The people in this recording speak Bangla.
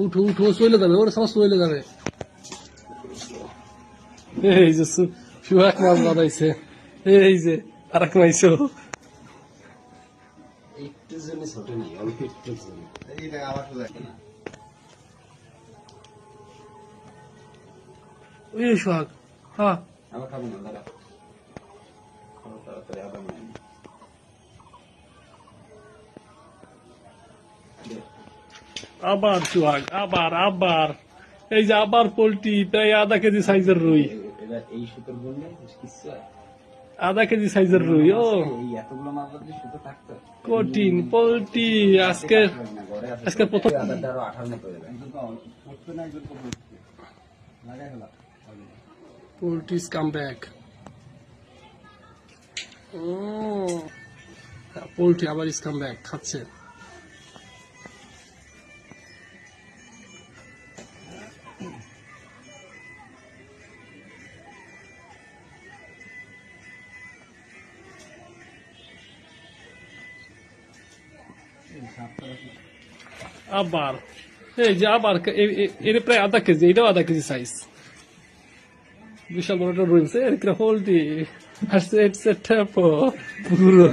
উঠো উঠো, চলে যাবে, ওর সব চলে যাবে। এই যে সুহাগ মাছ বাঁধাইছে, এই যে আর এক মাইছো। একটু জন্য ছোট নেই, অল্প একটু জন্য। ওই সুহাগ, হ্যাঁ আমার খাবো না দাদা, তাড়াতাড়ি আদা মানে আবার সুহাগ, আবার আবার এই যে আবার পোল্ট্রি, প্রায় আধা কেজি সাইজের রুই, এবার এই সুতোর বললে কিছু আধা কেজি সাইজের রুই। ও এই এতগুলো মাছ যদি সুতো থাকতো কঠিন পোল্ট্রি আজকে, আজকে প্রথম। আদারটা আরো 18 মতো হয়ে যায়। Poultry come back. পোল্ট্রি আবার ইস কাম ব্যাক খাচ্ছে। আবার এই যে আবার এর প্রায় আধা কেজি, এটাও আধা কেজি সাইজ, বিশাল বড় একটা রয়েছে এর পোল্ট্রি। আর পুরো